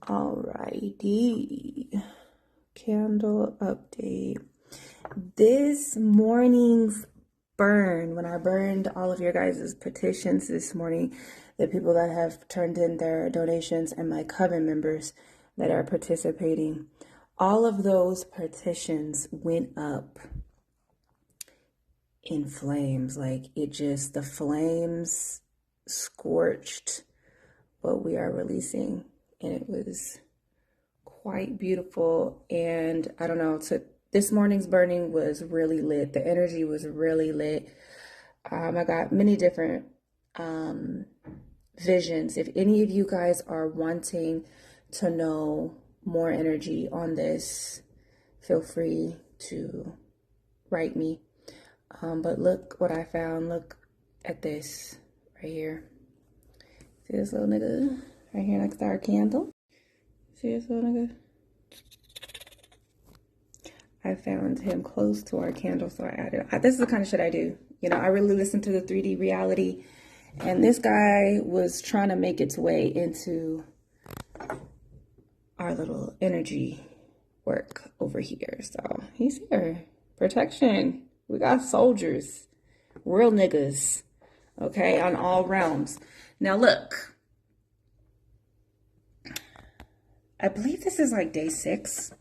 Alrighty, candle update. This morning's burn, when I burned all of your guys' petitions this morning, the people that have turned in their donations and my coven members that are participating, all of those petitions went up in flames. Like the flames scorched what we are releasing. And it was quite beautiful. And I don't know, this morning's burning was really lit. The energy was really lit. I got many different visions. If any of you guys are wanting to know more energy on this, feel free to write me. But look what I found. Look at this right here. See this little nigga right here next to our candle? See this little nigga? I found him close to our candle, so I added. This is the kind of shit I do. You know, I really listen to the 3D reality, and this guy was trying to make its way into our little energy work over here. So he's here. Protection. We got soldiers, real niggas, okay, on all realms. Now look, I believe this is like day 6.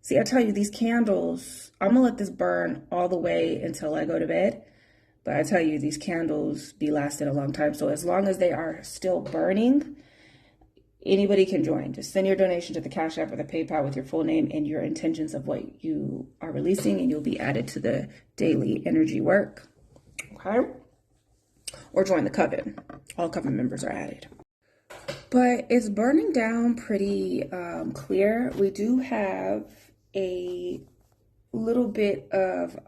See, I tell you, these candles, I'm gonna let this burn all the way until I go to bed. But I tell you, these candles be lasting a long time. So as long as they are still burning, anybody can join. Just send your donation to the Cash App or the PayPal with your full name and your intentions of what you are releasing, and you'll be added to the daily energy work. Okay? Or join the coven. All coven members are added. But it's burning down pretty clear. We do have a little bit of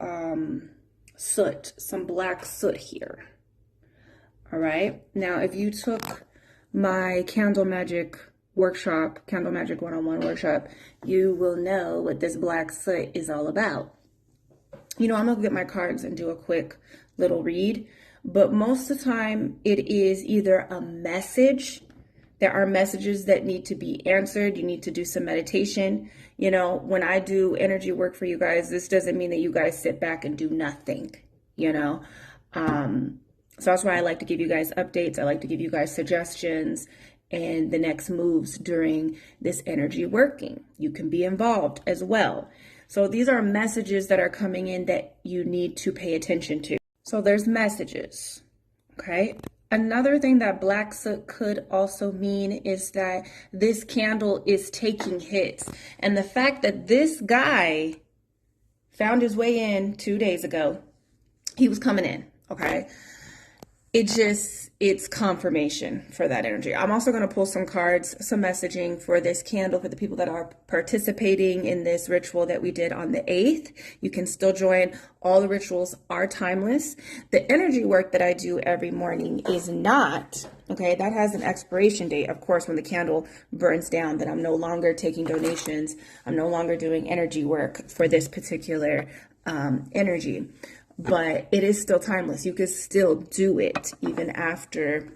soot, some black soot here. All right? Now, if you took my Candle Magic workshop, Candle Magic 101 workshop, you will know what this black soot is all about. You know, I'm gonna get my cards and do a quick little read, but most of the time it is either a message. There are messages that need to be answered. You need to do some meditation. You know, when I do energy work for you guys, this doesn't mean that you guys sit back and do nothing, you know. So that's why I like to give you guys updates. I like to give you guys suggestions and the next moves during this energy working. You can be involved as well. So these are messages that are coming in that you need to pay attention to. So there's messages, okay? Another thing that black soot could also mean is that this candle is taking hits. And the fact that this guy found his way in 2 days ago, he was coming in, okay? It's confirmation for that energy. I'm also going to pull some cards, some messaging for this candle for the people that are participating in this ritual that we did on the 8th. You can still join. All the rituals are timeless. The energy work that I do every morning is not, okay, that has an expiration date. Of course, when the candle burns down, then I'm no longer taking donations. I'm no longer doing energy work for this particular energy. But it is still timeless. You can still do it even after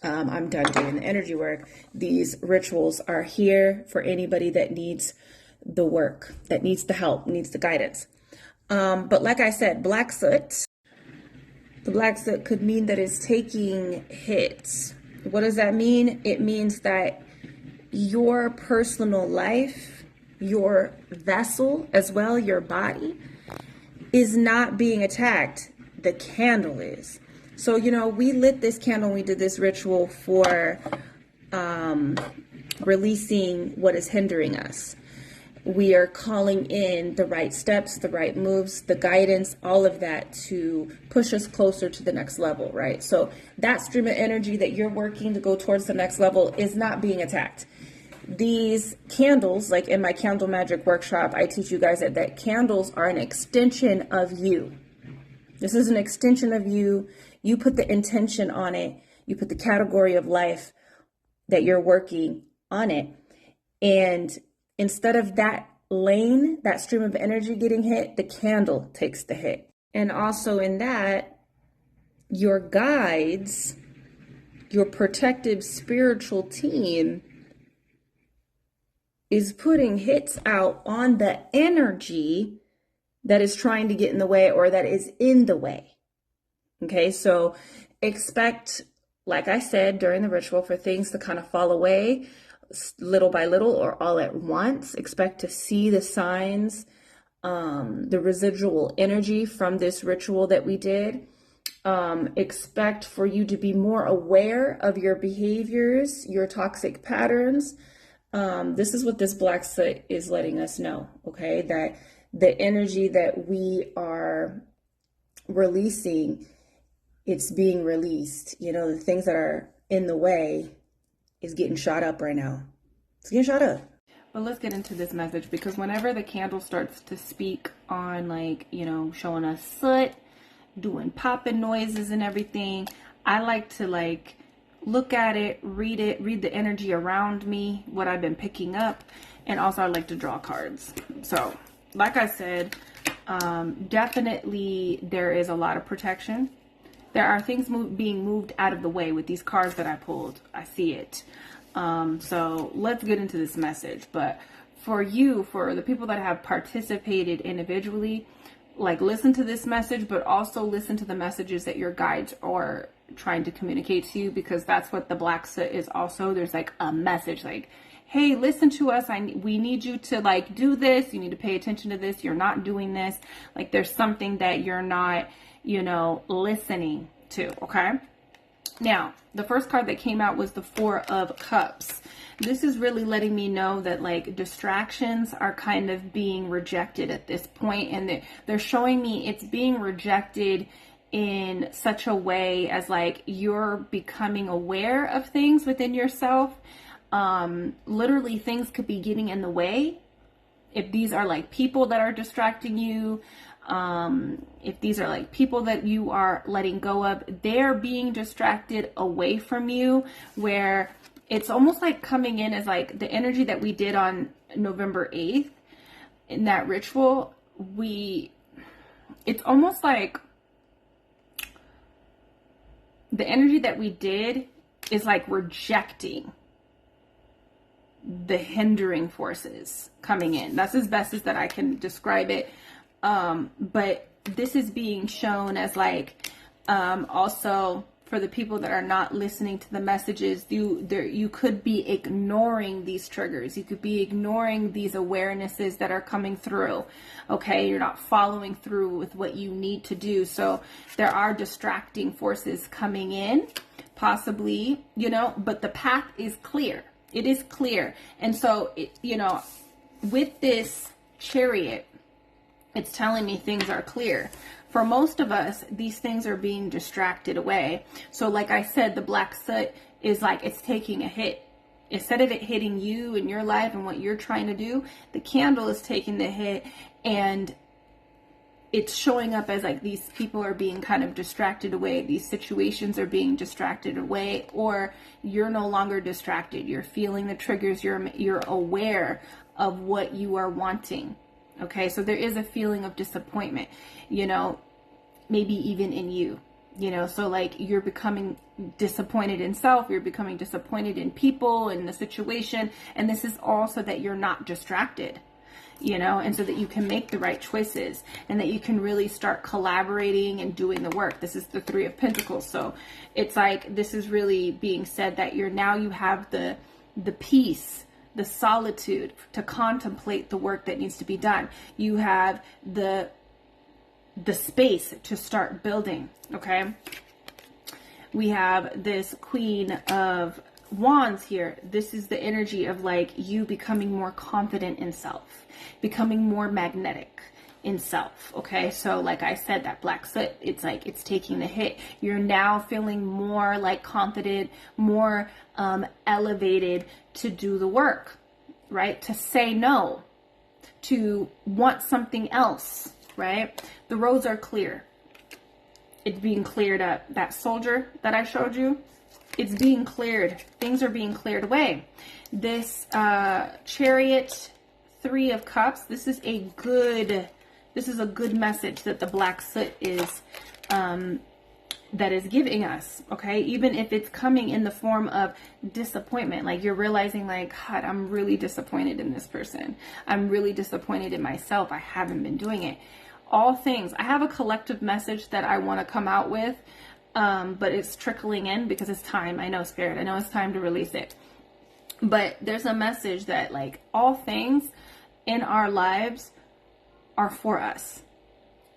I'm done doing the energy work. These rituals are here for anybody that needs the work, that needs the help, needs the guidance. But like I said, black soot, the black soot could mean that it's taking hits. What does that mean? It means that your personal life, your vessel as well, your body, is not being attacked. The candle is. So, you know, we lit this candle, we did this ritual for releasing what is hindering us. We are calling in the right steps, the right moves, the guidance, all of that to push us closer to the next level, right? So that stream of energy that you're working to go towards the next level is not being attacked. These candles, like in my Candle Magic workshop, I teach you guys that candles are an extension of you. This is an extension of you. You put the intention on it. You put the category of life that you're working on it. And instead of that lane, that stream of energy getting hit, the candle takes the hit. And also in that, your guides, your protective spiritual team is putting hits out on the energy that is trying to get in the way or that is in the way. Okay, so expect, like I said during the ritual, for things to kind of fall away little by little or all at once. Expect to see the signs, the residual energy from this ritual that we did. Expect for you to be more aware of your behaviors, your toxic patterns. This is what this black soot is letting us know, okay? That the energy that we are releasing, it's being released. You know, the things that are in the way is getting shot up right now. It's getting shot up. But let's get into this message, because whenever the candle starts to speak on, like, you know, showing us soot, doing popping noises and everything, I like to like look at it, read the energy around me, what I've been picking up, and also I like to draw cards. So like I said, definitely there is a lot of protection. There are things being moved out of the way with these cards that I pulled. I see it. So let's get into this message. But for you, for the people that have participated individually, like, listen to this message, but also listen to the messages that your guides are trying to communicate to you, because that's what the black soot is also. There's like a message like, hey, listen to us. We need you to like do this. You need to pay attention to this. You're not doing this. Like, there's something that you're not, you know, listening to. Okay. Now, the first card that came out was the Four of Cups. This is really letting me know that like distractions are kind of being rejected at this point, and they're showing me it's being rejected in such a way as like you're becoming aware of things within yourself. Literally things could be getting in the way. If these are like people that are distracting you, if these are like people that you are letting go of, they're being distracted away from you, where it's almost like coming in as like the energy that we did on November 8th in that ritual. It's almost like the energy that we did is like rejecting the hindering forces coming in. That's as best as that I can describe it. But this is being shown as like, also for the people that are not listening to the messages, you could be ignoring these triggers. You could be ignoring these awarenesses that are coming through. Okay. You're not following through with what you need to do. So there are distracting forces coming in, possibly, you know, but the path is clear. It is clear. And so, you know, with this Chariot, it's telling me things are clear. For most of us, these things are being distracted away. So like I said, the black soot is like, it's taking a hit. Instead of it hitting you and your life and what you're trying to do, the candle is taking the hit, and it's showing up as like these people are being kind of distracted away. These situations are being distracted away, or you're no longer distracted. You're feeling the triggers. You're aware of what you are wanting. Okay, so there is a feeling of disappointment, you know, maybe even in you, you know, so like you're becoming disappointed in self, you're becoming disappointed in people and the situation. And this is also that you're not distracted, you know, and so that you can make the right choices and that you can really start collaborating and doing the work. This is the Three of Pentacles. So it's like, this is really being said that you have the peace, the solitude to contemplate the work that needs to be done. You have the space to start building. Okay. We have this Queen of Wands here. This is the energy of like you becoming more confident in self, becoming more magnetic in self. Okay. So like I said, that black soot, it's like, it's taking the hit. You're now feeling more like confident, more elevated to do the work, right? To say no, to want something else, right? The roads are clear. It's being cleared up. That Soldier that I showed you, it's being cleared. Things are being cleared away. This Chariot, Three of Cups, this is a good message that the black soot is that is giving us, okay? Even if it's coming in the form of disappointment, like you're realizing like, God, I'm really disappointed in this person. I'm really disappointed in myself. I haven't been doing it. All things. I have a collective message that I want to come out with, but it's trickling in because it's time. I know, Spirit. I know it's time to release it. But there's a message that like all things in our lives are for us.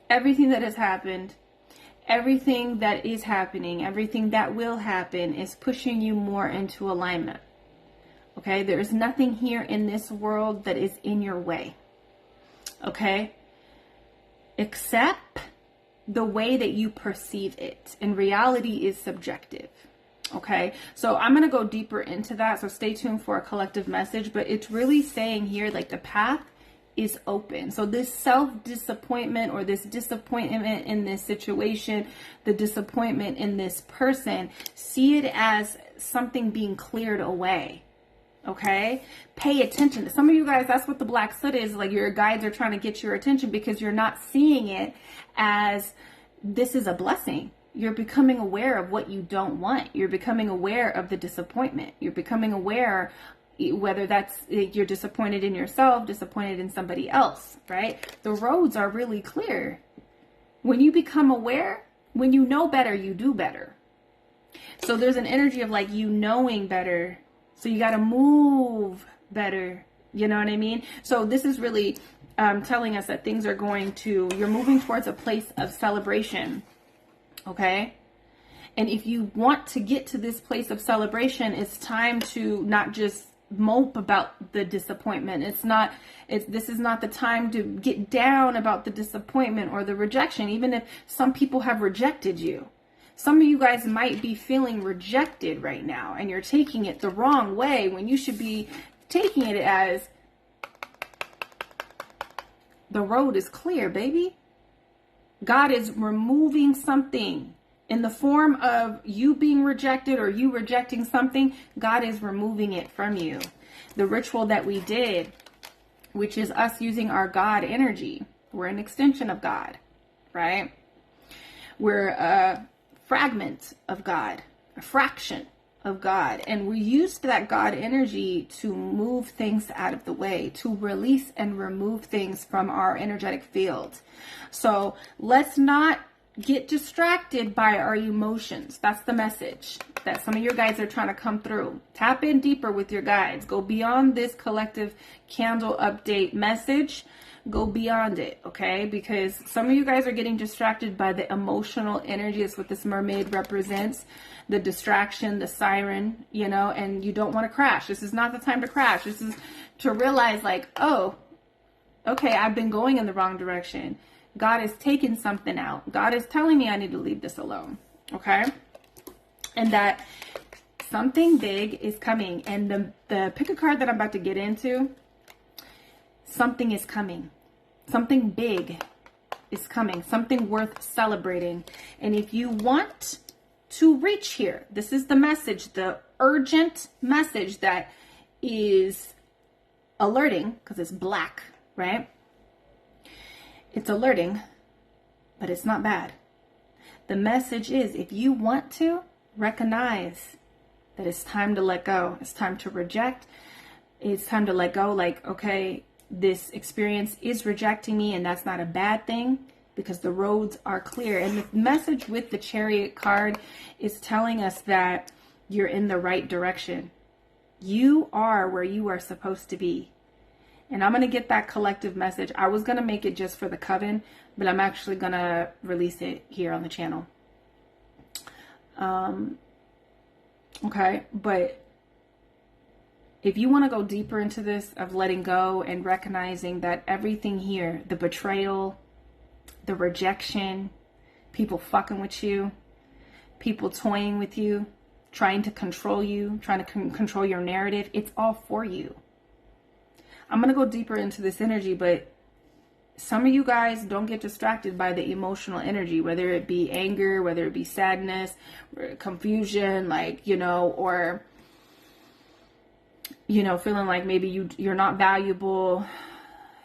Everything that has happened, everything that is happening, everything that will happen is pushing you more into alignment. Okay? There is nothing here in this world that is in your way. Okay? Except the way that you perceive it. And reality is subjective. Okay? So I'm going to go deeper into that. So stay tuned for a collective message. But it's really saying here, like the path is open. So this self-disappointment or this disappointment in this situation, the disappointment in this person, see it as something being cleared away. Okay? Pay attention. Some of you guys, that's what the black soot is. Like your guides are trying to get your attention because you're not seeing it as this is a blessing. You're becoming aware of what you don't want. You're becoming aware of the disappointment. You're becoming aware whether that's you're disappointed in yourself, disappointed in somebody else, right? The roads are really clear. When you become aware, when you know better, you do better. So there's an energy of like you knowing better. So you got to move better. You know what I mean? So this is really telling us that things are you're moving towards a place of celebration. Okay? And if you want to get to this place of celebration, it's time to not just mope about the disappointment. This is not the time to get down about the disappointment or the rejection, even if some people have rejected you. Some of you guys might be feeling rejected right now and you're taking it the wrong way when you should be taking it as the road is clear, baby. God is removing something. In the form of you being rejected or you rejecting something, God is removing it from you. The ritual that we did, which is us using our God energy. We're an extension of God, right? We're a fragment of God, a fraction of God. And we used that God energy to move things out of the way, to release and remove things from our energetic field. So let's not get distracted by our emotions. That's the message that some of your guides are trying to come through. Tap in deeper with your guides. Go beyond this collective candle update message. Go beyond it, okay? Because some of you guys are getting distracted by the emotional energy. That's what this mermaid represents. The distraction, the siren, you know, and you don't want to crash. This is not the time to crash. This is to realize like, oh, okay, I've been going in the wrong direction. God is taking something out. God is telling me I need to leave this alone. Okay? And that something big is coming. And the pick a card that I'm about to get into, something is coming. Something big is coming. Something worth celebrating. And if you want to reach here, this is the message, the urgent message that is alerting, because it's black, right? It's alerting, but it's not bad. The message is, if you want to recognize that it's time to let go, it's time to reject, it's time to let go, like, okay, this experience is rejecting me, and that's not a bad thing because the roads are clear. And the message with the Chariot card is telling us that you're in the right direction. You are where you are supposed to be. And I'm going to get that collective message. I was going to make it just for the coven, but I'm actually going to release it here on the channel. Okay, but if you want to go deeper into this of letting go and recognizing that everything here, the betrayal, the rejection, people fucking with you, people toying with you, trying to control you, trying to control your narrative, it's all for you. I'm going to go deeper into this energy, but some of you guys don't get distracted by the emotional energy, whether it be anger, whether it be sadness, confusion, like, you know, or, you know, feeling like maybe you're not valuable,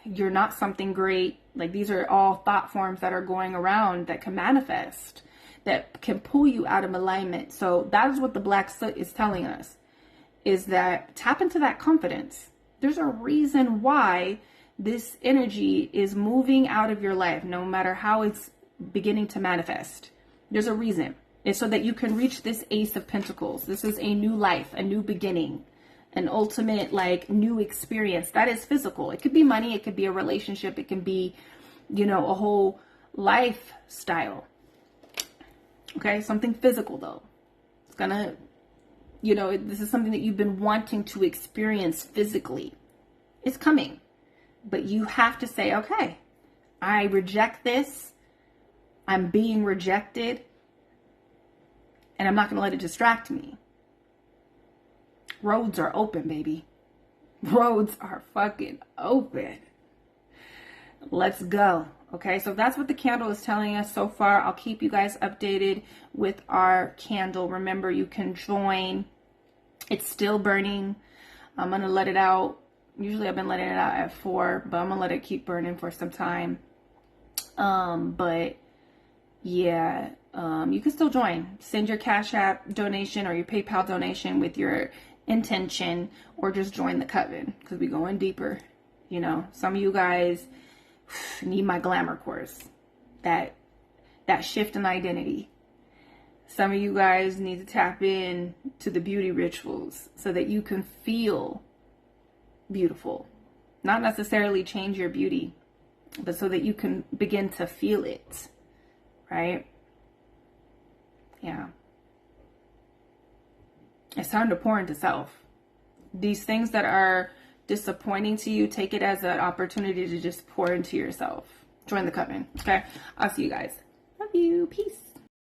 you're not something great. Like, these are all thought forms that are going around that can manifest. that can pull you out of alignment. So that is what the black soot is telling us, is that tap into that confidence. There's a reason why this energy is moving out of your life, no matter how it's beginning to manifest. There's a reason. It's so that you can reach this Ace of Pentacles. This is a new life, a new beginning, an ultimate like new experience that is physical. It could be money, it could be a relationship, it can be, you know, a whole lifestyle. Okay, something physical though. It's gonna, you know, this is something that you've been wanting to experience physically. It's coming, but you have to say, okay, I reject this. I'm being rejected, and I'm not going to let it distract me. Roads are open, baby. Roads are fucking open. Let's go. Okay, so that's what the candle is telling us so far. I'll keep you guys updated with our candle. Remember, you can join. It's still burning. I'm going to let it out. Usually I've been letting it out at 4, but I'm going to let it keep burning for some time. But yeah, you can still join. Send your Cash App donation or your PayPal donation with your intention, or just join the coven, because we're going deeper. You know, some of you guys need my glamour course, that shift in identity. Some of you guys need to tap in to the beauty rituals so that you can feel beautiful. Not necessarily change your beauty, but so that you can begin to feel it, right? Yeah. It's time to pour into self. These things that are disappointing to you, take it as an opportunity to just pour into yourself. Join the coven, okay? I'll see you guys. Love you. Peace.